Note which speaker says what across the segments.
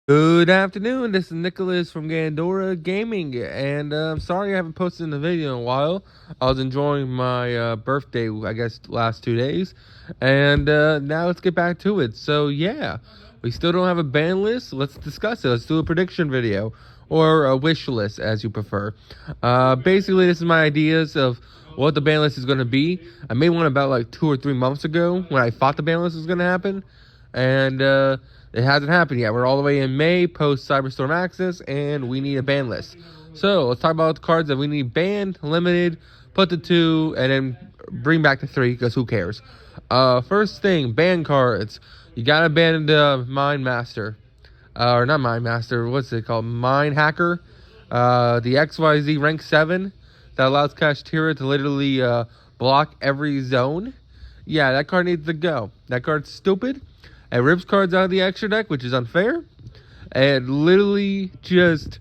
Speaker 1: Good afternoon. This is Nicholas from Gandora Gaming, and I'm sorry I haven't posted a video in a while. I was enjoying my birthday, I guess, last 2 days, and now let's get back to it. So yeah, we still don't have a ban list. Let's discuss it. Let's do a prediction video or a wish list, as you prefer. Basically, this is my ideas of what the ban list is going to be. I made one about like 2 or 3 months ago when I thought the ban list was going to happen, and it hasn't happened yet. We're all the way in May, post Cyberstorm Access, and we need a ban list. So let's talk about the cards that we need banned, limited, put to 2, and then bring back to 3, because who cares? First thing, ban cards. You gotta ban the Mind Master. Or not Mind Master, what's it called? Mind Hacker. The XYZ rank 7 that allows Kashtira to literally block every zone. Yeah, that card needs to go. That card's stupid. It rips cards out of the extra deck, which is unfair. And literally just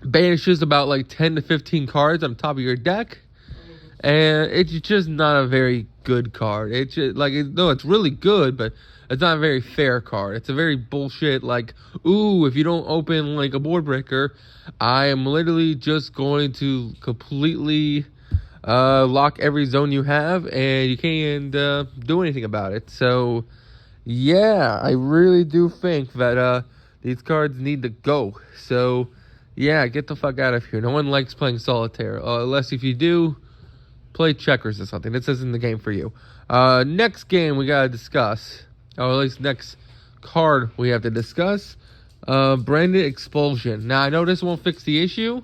Speaker 1: banishes about like 10 to 15 cards on top of your deck. And it's just not a very good card. It's just like, no, it's really good, but it's not a very fair card. It's a very bullshit, like, ooh, if you don't open like a board breaker, I am literally just going to completely lock every zone you have, and you can't do anything about it. So yeah, I really do think that these cards need to go. So yeah, get the fuck out of here. No one likes playing solitaire, unless if you do, play checkers or something. This isn't the game for you. Next game we gotta discuss, or at least next card we have to discuss, Branded Expulsion. Now I know this won't fix the issue,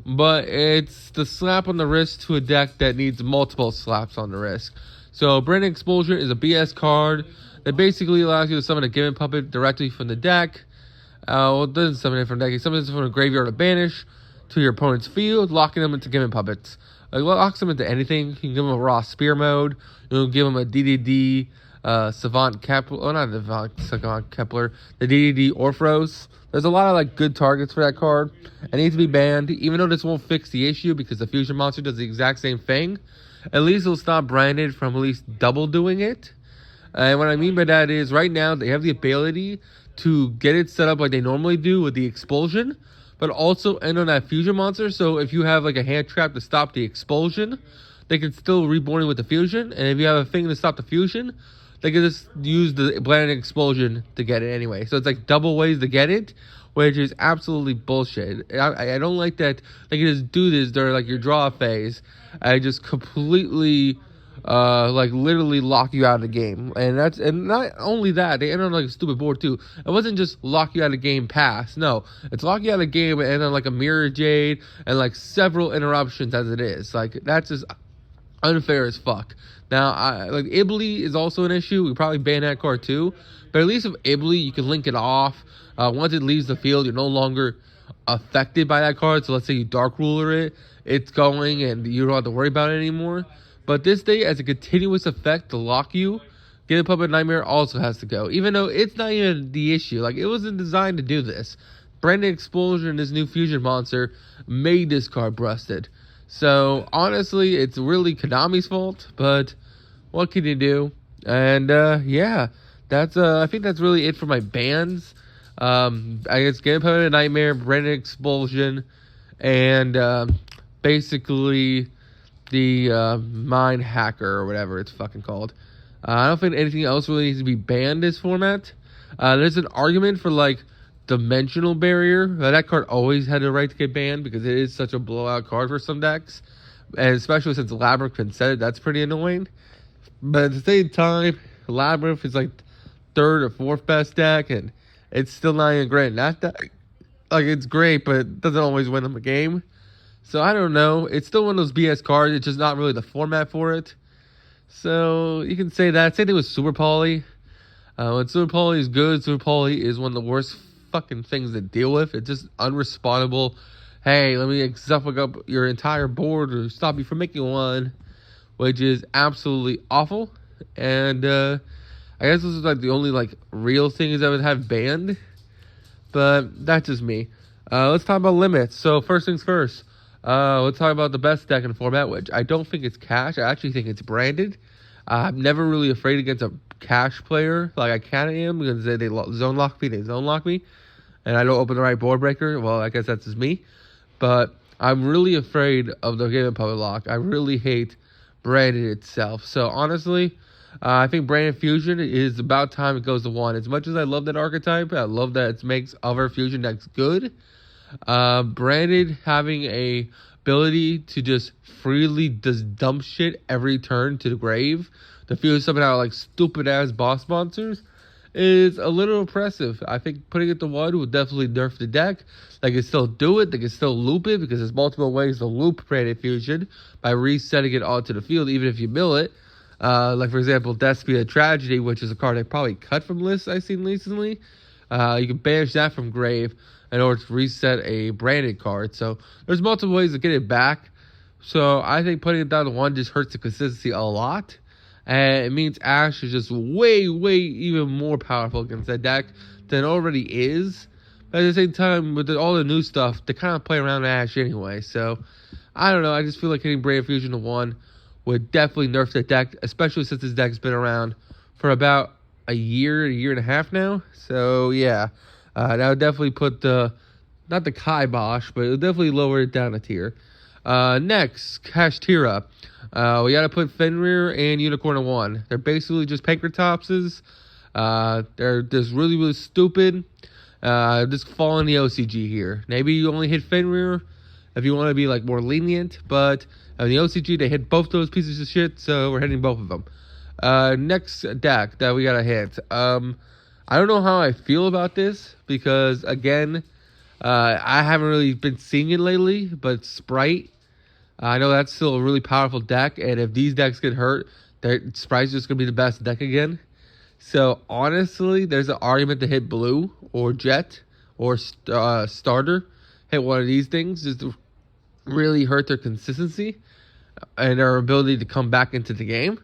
Speaker 1: but it's the slap on the wrist to a deck that needs multiple slaps on the wrist. So Branded Expulsion is a BS card that basically allows you to summon a given puppet directly from the deck. Well, it doesn't summon it from the deck. It summons it from a graveyard or banish to your opponent's field, locking them into given puppets. Like, locks them into anything. You can give them a raw spear mode. You can give them a DDD Savant Kepler. Oh, not the Savant Kepler. The DDD Orphros. There's a lot of like good targets for that card. It needs to be banned, even though this won't fix the issue because the fusion monster does the exact same thing. At least it'll stop Branded from at least double doing it. And what I mean by that is, right now, they have the ability to get it set up like they normally do with the Expulsion, but also end on that Fusion monster. So if you have like a hand trap to stop the Expulsion, they can still reborn it with the Fusion. And if you have a thing to stop the Fusion, they can just use the Branded Expulsion to get it anyway. So it's like double ways to get it, which is absolutely bullshit. I don't like that they can just do this during like your draw phase. I just completely like literally lock you out of the game. And not only that, they end on like a stupid board too. It wasn't just lock you out of the game pass. No, it's lock you out of the game and end on like a Mirror Jade and like several interruptions as it is. Like, that's just unfair as fuck. Now, like Ibly is also an issue. We probably ban that card too. But at least with Ibly, you can link it off. Once it leaves the field, you're no longer affected by that card. So let's say you Dark Ruler it, it's going and you don't have to worry about it anymore. But this day, as a continuous effect to lock you, Get a Puppet Nightmare also has to go. Even though it's not even the issue. Like, it wasn't designed to do this. Branded Explosion, this new fusion monster, made this card busted. So, honestly, it's really Konami's fault. But, what can you do? And, yeah. That's, I think that's really it for my bans. I guess Get a Puppet Nightmare, Branded Explosion, and, basically the Mind Hacker or whatever it's fucking called. I don't think anything else really needs to be banned this format. There's an argument for like Dimensional Barrier. That card always had the right to get banned because it is such a blowout card for some decks, and especially since Labyrinth can set it, that's pretty annoying. But at the same time, Labyrinth is like third or fourth best deck, and it's still not even great. Not that like it's great, but it doesn't always win them a game. So I don't know. It's still one of those BS cards. It's just not really the format for it. So you can say that. Same thing with Super Poly. When Super Poly is good, Super Poly is one of the worst fucking things to deal with. It's just unrespawnable. Hey, let me suffocate up your entire board or stop you from making one, which is absolutely awful. And I guess this is like the only like real things I would have banned. But that's just me. Let's talk about limits. So first things first. Let's talk about the best deck in the format, which I don't think it's Cash. I actually think it's Branded. I'm never really afraid against a Cash player like I kind of am because they zone lock me, they zone lock me. and I don't open the right board breaker, well, I guess that's just me. But I'm really afraid of the Game of Public Lock. I really hate Branded itself. So honestly, I think Branded Fusion is about time it goes to 1. As much as I love that archetype, I love that it makes other Fusion decks good. Branded having a ability to just freely just dump shit every turn to the grave to feel something out like stupid ass boss monsters is a little oppressive. I think putting it to 1 will definitely nerf the deck. They can still do it. They can still loop it because there's multiple ways to loop Branded Fusion by resetting it onto the field, even if you mill it. Like, for example, Despia Tragedy, which is a card I probably cut from lists I've seen recently. You can banish that from grave in order to reset a branded card. So there's multiple ways to get it back. So I think putting it down to 1 just hurts the consistency a lot. And it means Ash is just way, way even more powerful against that deck than it already is. But at the same time, with all the new stuff, they kind of play around Ash anyway. So I don't know. I just feel like hitting Branded Fusion to 1 would definitely nerf the deck, especially since this deck's been around for about a year and a half now. So yeah, that would definitely put not the kibosh, but it would definitely lower it down a tier. Next, Kashtira. We gotta put Fenrir and Unicorn in 1. They're basically just Pancratopses. They're just really, really stupid. Just following the OCG here. Maybe you only hit Fenrir if you want to be like more lenient, but in the OCG they hit both those pieces of shit, so we're hitting both of them. Next deck that we gotta hit. I don't know how I feel about this because again, I haven't really been seeing it lately, but Sprite, I know that's still a really powerful deck, and if these decks get hurt, Sprite's just gonna be the best deck again. So honestly, there's an argument to hit Blue or Jet or Starter, hit one of these things just to really hurt their consistency and their ability to come back into the game.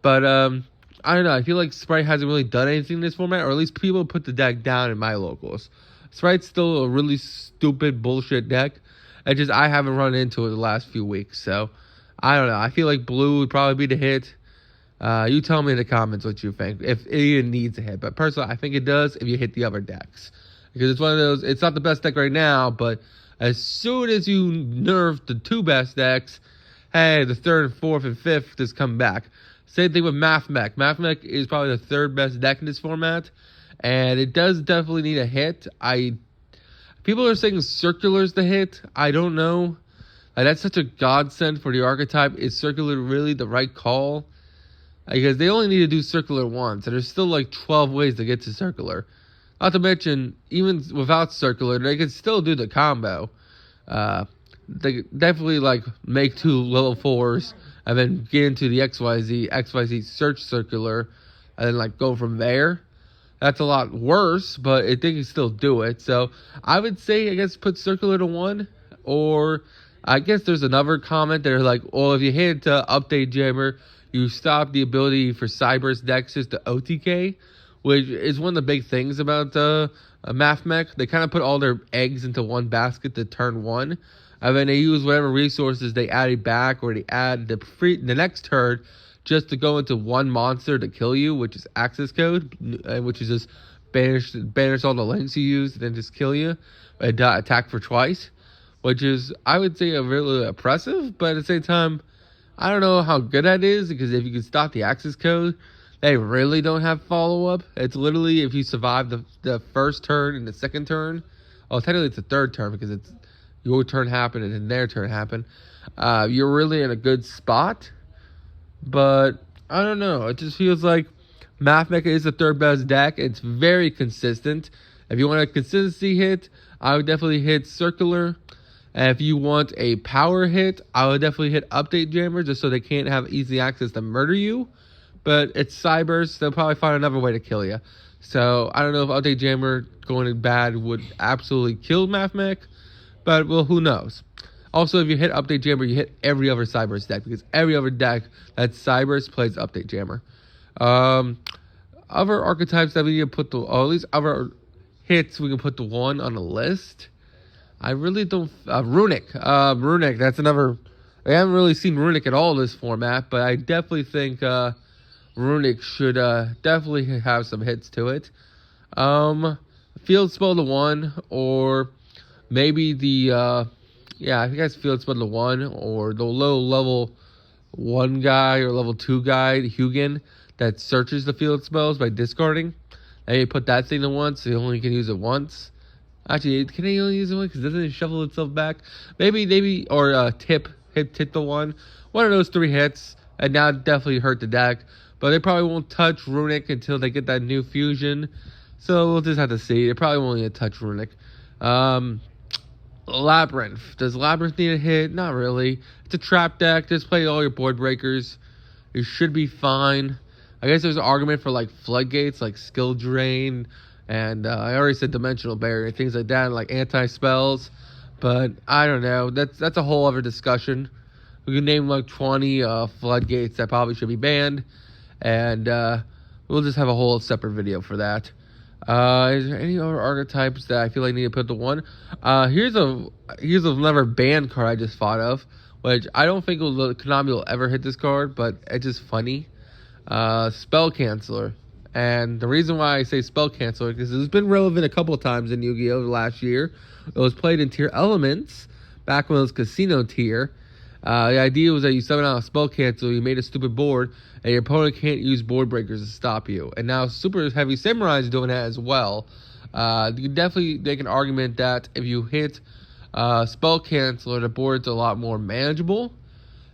Speaker 1: But I don't know. I feel like Sprite hasn't really done anything in this format, or at least people put the deck down in my locals. Sprite's still a really stupid bullshit deck. It's just I haven't run into it the last few weeks, so I don't know. I feel like Blue would probably be the hit. You tell me in the comments what you think, if it even needs a hit. But personally, I think it does if you hit the other decks. Because it's one of those, it's not the best deck right now, but as soon as you nerf the 2 best decks, hey, the 3rd, 4th, and 5th just come back. Same thing with Mathmech. Mathmech is probably the 3rd best deck in this format, and it does definitely need a hit. People are saying Circular's the hit. I don't know. That's such a godsend for the archetype. Is Circular really the right call? Because they only need to do Circular once, and there's still like 12 ways to get to Circular. Not to mention, even without Circular, they can still do the combo. They definitely like make 2 level 4s and then get into the XYZ search Circular, and then like go from there. That's a lot worse, but they can still do it. So I would say, I guess, put Circular to 1. Or I guess there's another comment that are like, well, if you hit Update Jammer, you stop the ability for Cyber's decks to OTK, which is one of the big things about Mathmech. They kind of put all their eggs into one basket to turn 1. And then they use whatever resources they added back, or they add the next turn just to go into one monster to kill you, which is access code, which is just banish all the links you use and then just kill you and attack for twice, which is, I would say, a really oppressive, but at the same time, I don't know how good that is, because if you can stop the access code, they really don't have follow-up. It's literally if you survive the first turn and the second turn, technically it's the third turn because it's your turn happened and then their turn happened, you're really in a good spot. But I don't know. It just feels like Mathmecha is the 3rd best deck. It's very consistent. If you want a consistency hit, I would definitely hit Circular. And if you want a power hit, I would definitely hit Update Jammer just so they can't have easy access to murder you. But it's Cybers. They'll probably find another way to kill you. So I don't know if Update Jammer going in bad would absolutely kill Mathmech. But, well, who knows? Also, if you hit Update Jammer, you hit every other Cybers deck, because every other deck that Cybers plays Update Jammer. Other archetypes that we need to put or at least other hits we can put the 1 on the list. I really don't. Runic. Runic, that's another. I haven't really seen Runic at all in this format, but I definitely think Runic should definitely have some hits to it. Field Spell to 1, or maybe the I think that's Field Spell to 1, or the low level 1 guy or level 2 guy, Hugin, that searches the field spells by discarding. And you put that thing to 1, so you only can use it once. Actually, can he only use it once? Because doesn't it shuffle itself back? Maybe, or tip the 1. One of those 3 hits, and now definitely hurt the deck. But they probably won't touch Runic until they get that new fusion. So we'll just have to see. They probably won't even touch Runic. Labyrinth. Does Labyrinth need a hit? Not really. It's a trap deck. Just play all your board breakers. You should be fine. I guess there's an argument for like floodgates, like skill drain, and I already said dimensional barrier, things like that, and like anti-spells. But I don't know. That's a whole other discussion. We can name like 20 floodgates that probably should be banned, and we'll just have a whole separate video for that. Is there any other archetypes that I feel like need to put to 1? Here's another banned card I just thought of, which I don't think Konami will ever hit this card, but it's just funny. Spell Canceller. And the reason why I say Spell Canceller is it's been relevant a couple of times in Yu-Gi-Oh! Last year. It was played in tier elements, back when it was casino tier. The idea was that you summon out a Spell Canceller, you made a stupid board, and your opponent can't use board breakers to stop you. And now Super Heavy Samurai is doing that as well. You can definitely make an argument that if you hit Spell Canceller, the board's a lot more manageable.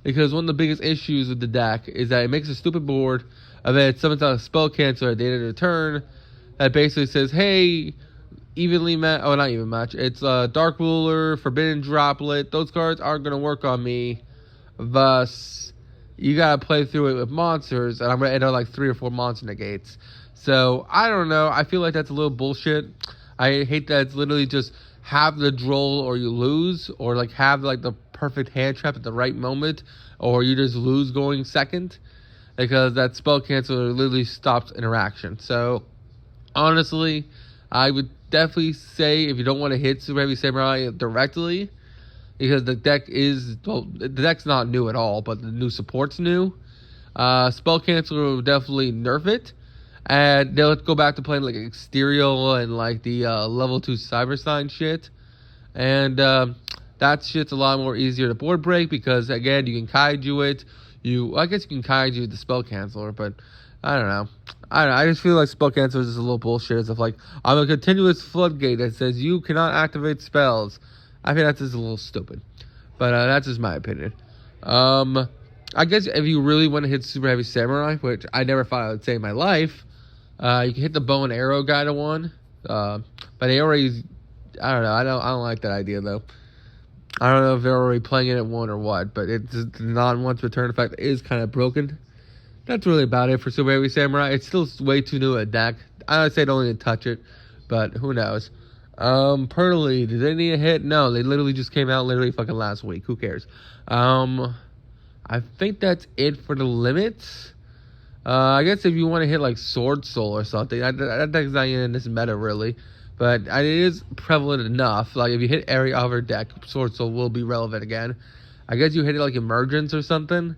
Speaker 1: Because one of the biggest issues with the deck is that it makes a stupid board, and then it summons out a Spell Canceller at the end of the turn that basically says, hey, not even match. It's Dark Ruler, Forbidden Droplet. Those cards aren't going to work on me. Thus, you got to play through it with monsters, and I'm going to end up like 3 or 4 monster negates. So, I don't know. I feel like that's a little bullshit. I hate that it's literally just have the droll or you lose, or like have like the perfect hand trap at the right moment, or you just lose going second, because that Spell Canceller literally stops interaction. So, honestly, I would definitely say if you don't want to hit Super Heavy Samurai directly, because the deck's not new at all, but the new support's new. Spell Canceller will definitely nerf it, and they'll go back to playing like Exterior and like the level 2 Cyber Sign shit, and that shit's a lot more easier to board break because again you can kaiju it. I guess you can kaiju the Spell Canceller, but I don't know. I just feel like Spell Canceller is just a little bullshit. It's like, I'm a continuous floodgate that says you cannot activate spells. I think that's just a little stupid. But that's just my opinion. I guess if you really want to hit Super Heavy Samurai, which I never thought I would say in my life, you can hit the bow and arrow guy to 1. But they already, I don't know. I don't like that idea though. I don't know if they're already playing it at 1 or what, but it's the non-once return effect is kind of broken. That's really about it for Super Heavy Samurai. It's still way too new a deck. I would say don't even touch it, but who knows. Pearly, did they need a hit? No, they literally just came out literally fucking last week. Who cares? I think that's it for the limits. I guess if you want to hit like Sword Soul or something, that deck's not even in this meta really. But it is prevalent enough. Like if you hit every other deck, Sword Soul will be relevant again. I guess you hit it like Emergence or something,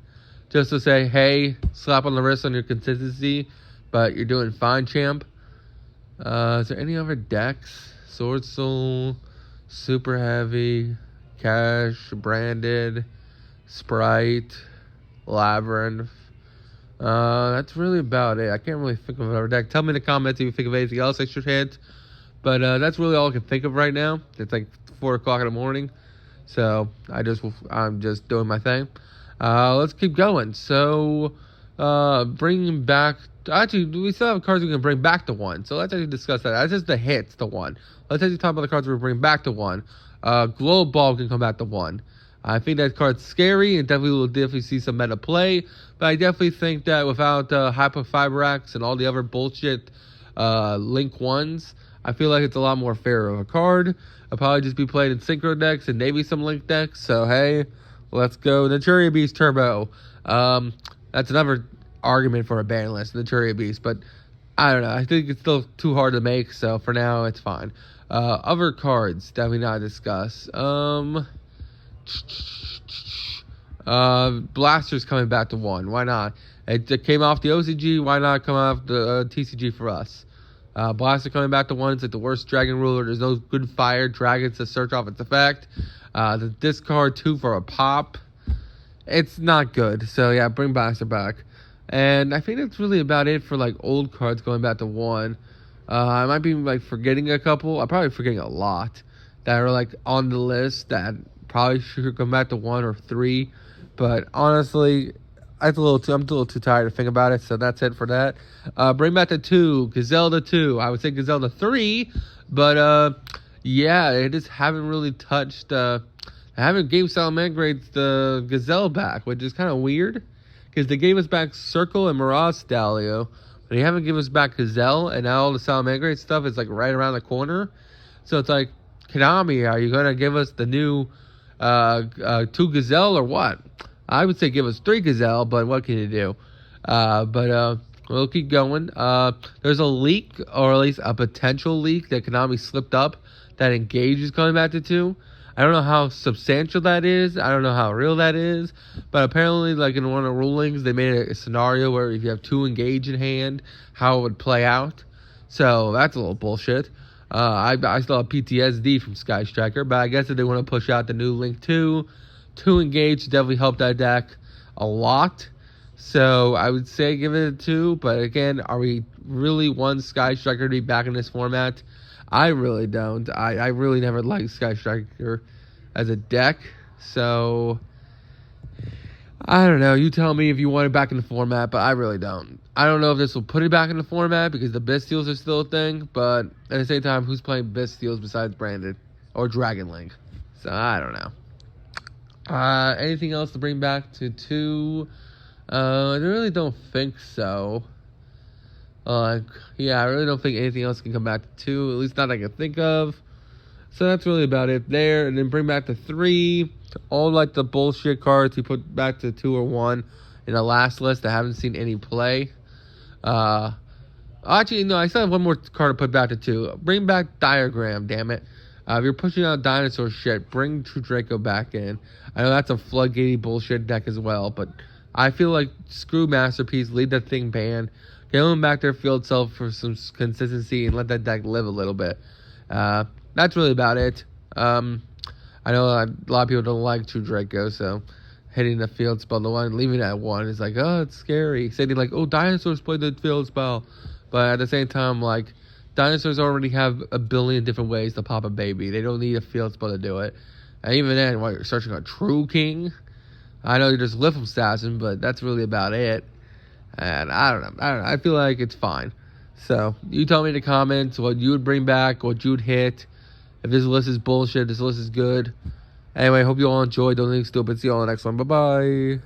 Speaker 1: just to say, hey, slap on the wrist on your consistency, but you're doing fine, champ. Is there any other decks? Sword Soul, Super Heavy, Cash, Branded, Sprite, Labyrinth. That's really about it. I can't really think of another deck. Tell me in the comments if you think of anything else I should hit. But that's really all I can think of right now. It's like 4 o'clock in the morning. So I'm just doing my thing. Let's keep going. So, bringing back... Actually, we still have cards we can bring back to 1. So let's actually discuss that. That's just the hits to 1. Let's actually talk about the cards we bring back to 1. Globe Ball can come back to 1. I think that card's scary and definitely see some meta play. But I definitely think that without Hyperfiberax and all the other bullshit Link 1s, I feel like it's a lot more fair of a card. I'll probably just be played in Synchro decks and maybe some Link decks. So, hey, let's go. Naturia Beast Turbo. That's another argument for a ban list, Naturia Beast. But I don't know. I think it's still too hard to make. So, for now, it's fine. Other cards that we not discuss. Blaster's coming back to 1. Why not? It came off the OCG. Why not come off the TCG for us? Blaster coming back to 1. It's like the worst dragon ruler. There's no good fire dragons to search off its effect. The discard 2 for a pop. It's not good. So yeah, bring Blaster back. And I think that's really about it for like old cards going back to 1. I might be like forgetting a couple. I'm probably forgetting a lot that are like on the list that probably should come back to 1 or 3. But honestly, I'm a little too tired to think about it. So that's it for that. Bring back to 2, Gazelle to 2. I would say Gazelle to 3, but yeah, they just haven't really touched. I haven't gave Salamangreats the Gazelle back, which is kind of weird because they gave us back Circle and Mirage Stalio. But they haven't given us back Gazelle, and now all the Salamangreat stuff is like right around the corner. So it's like, Konami, are you gonna give us the new 2 Gazelle or what? I would say give us 3 Gazelle, but what can you do? But we'll keep going. There's a leak, or at least a potential leak, that Konami slipped up that Engage is coming back to 2. I don't know how substantial that is. I don't know how real that is. But apparently, like in one of the rulings, they made a scenario where if you have 2 Engage in hand, how it would play out. So that's a little bullshit. I still have PTSD from Sky Striker, but I guess if they want to push out the new Link 2 Engage definitely helped that deck a lot. So I would say give it a 2. But again, are we really want Sky Striker to be back in this format? I really don't. I really never liked Sky Striker as a deck. So I don't know. You tell me if you want it back in the format, but I really don't. I don't know if this will put it back in the format because the Bystials are still a thing. But at the same time, who's playing Bystials besides Branded or Dragon Link? So I don't know. Anything else to bring back to 2? I really don't think so. Yeah, I really don't think anything else can come back to 2, at least not I can think of. So that's really about it there. And then bring back to 3. All like the bullshit cards you put back to 2 or 1 in the last list that haven't seen any play. Actually, no, I still have one more card to put back to 2. Bring back Diagram, damn it. If you're pushing out dinosaur shit, bring True Draco back in. I know that's a floodgatey bullshit deck as well, but I feel like screw Masterpiece, leave that thing banned. Get them back their field self for some consistency and let that deck live a little bit. That's really about it. I know a lot of people don't like True Draco, so hitting the field spell to 1, leaving it at 1 is like, oh, it's scary. Saying like, oh, dinosaurs play the field spell. But at the same time, like, dinosaurs already have a billion different ways to pop a baby. They don't need a field spell to do it. And even then, while you're searching a True King, I know you're just Lithium Assassin, but that's really about it. And I don't know. I feel like it's fine. So you tell me in the comments what you would bring back, what you would hit. If this list is bullshit, this list is good. Anyway, hope you all enjoyed. Don't think stupid. See you all in the next one. Bye-bye.